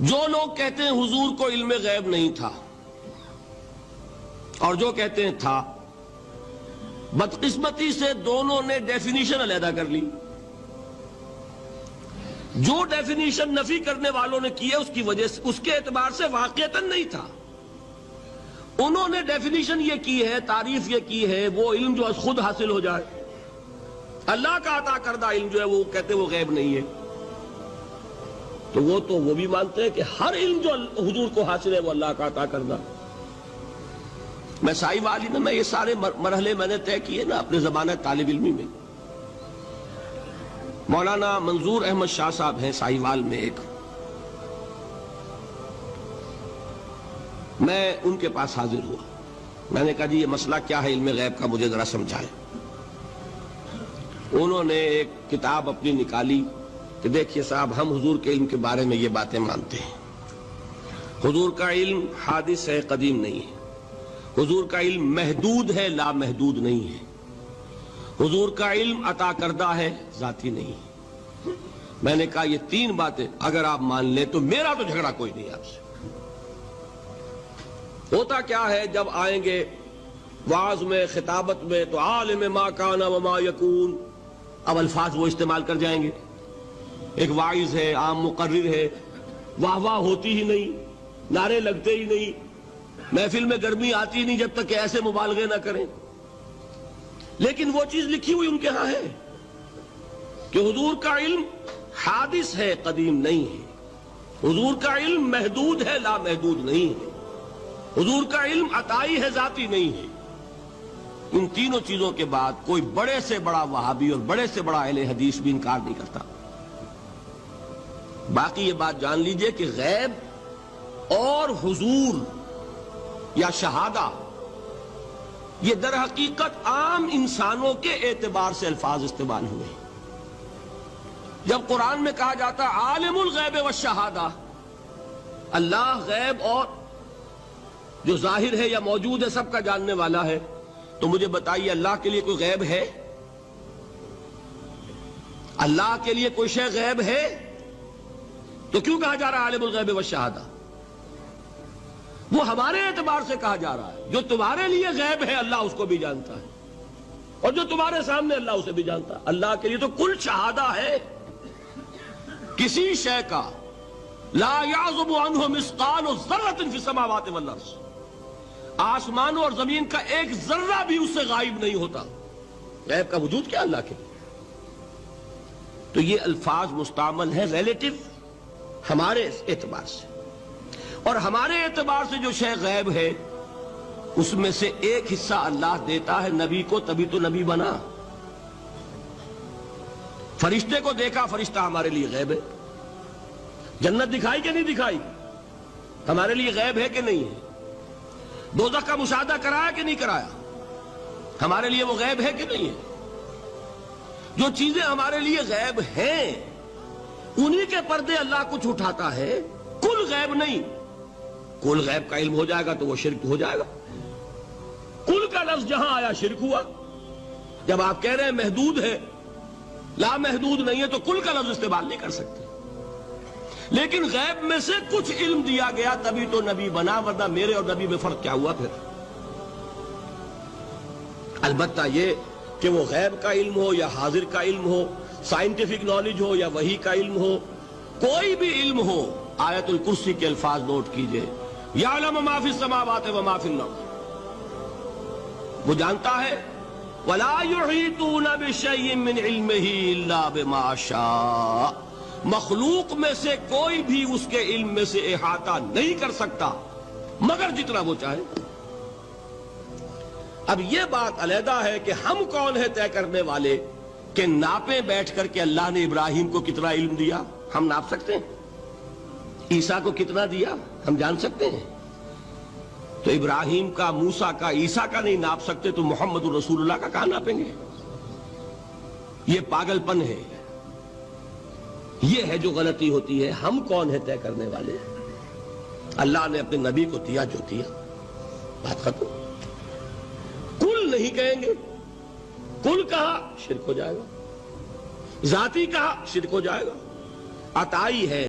جو لوگ کہتے ہیں حضور کو علم غیب نہیں تھا اور جو کہتے ہیں تھا، بدقسمتی سے دونوں نے ڈیفینیشن علیحدہ کر لی۔ جو ڈیفینیشن نفی کرنے والوں نے کی ہے اس کی وجہ سے، اس کے اعتبار سے واقعتاً نہیں تھا۔ انہوں نے ڈیفینیشن یہ کی ہے، تعریف یہ کی ہے، وہ علم جو خود حاصل ہو جائے، اللہ کا عطا کردہ علم جو ہے وہ کہتے وہ غیب نہیں ہے۔ تو وہ بھی مانتے ہیں کہ ہر علم جو حضور کو حاصل ہے وہ اللہ کا عطا کردہ۔ میں سائی والی میں یہ سارے مرحلے میں نے طے کیے نا اپنے زمانہ طالب علمی میں۔ مولانا منظور احمد شاہ صاحب ہیں سائی وال میں ایک، میں ان کے پاس حاضر ہوا۔ میں نے کہا جی یہ مسئلہ کیا ہے علم غیب کا، مجھے ذرا سمجھائیں۔ انہوں نے ایک کتاب اپنی نکالی کہ دیکھیے صاحب، ہم حضور کے علم کے بارے میں یہ باتیں مانتے ہیں۔ حضور کا علم حادث ہے، قدیم نہیں ہے۔ حضور کا علم محدود ہے، لامحدود نہیں ہے۔ حضور کا علم عطا کردہ ہے، ذاتی نہیں ہے۔ میں نے کہا یہ تین باتیں اگر آپ مان لیں تو میرا تو جھگڑا کوئی نہیں آپ سے۔ ہوتا کیا ہے جب آئیں گے وعظ میں، خطابت میں، تو عالم ما کان وما یکون، اب الفاظ وہ استعمال کر جائیں گے۔ ایک واعظ ہے، عام مقرر ہے، واہ واہ ہوتی ہی نہیں، نعرے لگتے ہی نہیں، محفل میں گرمی آتی نہیں جب تک کہ ایسے مبالغے نہ کریں۔ لیکن وہ چیز لکھی ہوئی ان کے ہاں ہے کہ حضور کا علم حادث ہے، قدیم نہیں ہے۔ حضور کا علم محدود ہے، لامحدود نہیں ہے۔ حضور کا علم عطائی ہے، ذاتی نہیں ہے۔ ان تینوں چیزوں کے بعد کوئی بڑے سے بڑا وہابی اور بڑے سے بڑا اہل حدیث بھی انکار نہیں کرتا۔ باقی یہ بات جان لیجئے کہ غیب اور حضور یا شہادہ یہ در حقیقت عام انسانوں کے اعتبار سے الفاظ استعمال ہوئے۔ جب قرآن میں کہا جاتا عالم الغیب والشہادہ، اللہ غیب اور جو ظاہر ہے یا موجود ہے سب کا جاننے والا ہے، تو مجھے بتائیے اللہ کے لیے کوئی غیب ہے؟ اللہ کے لیے کوئی شے غیب ہے؟ تو کیوں کہا جا رہا ہے عالم الغیب والشہادہ؟ وہ ہمارے اعتبار سے کہا جا رہا ہے، جو تمہارے لیے غیب ہے اللہ اس کو بھی جانتا ہے، اور جو تمہارے سامنے اللہ اسے بھی جانتا ہے۔ اللہ کے لیے تو کل شہادہ ہے، کسی شے کا لا یعزب عنہ مثقال ذرۃ فی السماوات والارض، آسمانوں اور زمین کا ایک ذرہ بھی اس سے غائب نہیں ہوتا۔ غیب کا وجود کیا اللہ کے لیے؟ تو یہ الفاظ مستعمل ہیں ریلیٹو ہمارے اعتبار سے، اور ہمارے اعتبار سے جو شے غیب ہے اس میں سے ایک حصہ اللہ دیتا ہے نبی کو، تبھی تو نبی بنا۔ فرشتے کو دیکھا، فرشتہ ہمارے لیے غیب ہے۔ جنت دکھائی کہ نہیں دکھائی، ہمارے لیے غیب ہے کہ نہیں ہے۔ دوزخ کا مشاہدہ کرایا کہ نہیں کرایا، ہمارے لیے وہ غیب ہے کہ نہیں ہے۔ جو چیزیں ہمارے لیے غیب ہیں انہی کے پردے اللہ کچھ اٹھاتا ہے، کل غیب نہیں۔ کل غیب کا علم ہو جائے گا تو وہ شرک ہو جائے گا۔ کل کا لفظ جہاں آیا شرک ہوا۔ جب آپ کہہ رہے ہیں محدود ہے، لامحدود نہیں ہے، تو کل کا لفظ استعمال نہیں کر سکتے۔ لیکن غیب میں سے کچھ علم دیا گیا تبھی تو نبی بنا، ورنہ میرے اور نبی میں فرق کیا ہوا پھر؟ البتہ یہ کہ وہ غیب کا علم ہو یا حاضر کا علم ہو، سائنٹیفک نالج ہو یا وحی کا علم ہو، کوئی بھی علم ہو، آیت الکرسی کے الفاظ نوٹ کیجئے، یعلم ما فی السماوات وما فی الارض، وہ جانتا ہے، ولا یحیطون بشیء من علمہ الا بما شاء، مخلوق میں سے کوئی بھی اس کے علم میں سے احاطہ نہیں کر سکتا مگر جتنا وہ چاہے۔ اب یہ بات علیحدہ ہے کہ ہم کون ہے طے کرنے والے کہ ناپیں بیٹھ کر کہ اللہ نے ابراہیم کو کتنا علم دیا، ہم ناپ سکتے ہیں؟ عیسیٰ کو کتنا دیا ہم جان سکتے ہیں؟ تو ابراہیم کا، موسیٰ کا، عیسیٰ کا نہیں ناپ سکتے تو محمد رسول اللہ کا کہاں ناپیں گے؟ یہ پاگل پن ہے، یہ ہے جو غلطی ہوتی ہے۔ ہم کون ہے طے کرنے والے؟ اللہ نے اپنے نبی کو دیا جو دیا، بات ختم۔ کل نہیں کہیں گے، کل کہا شرک ہو جائے گا، ذاتی کہا شرک ہو جائے گا۔ عطائی ہے،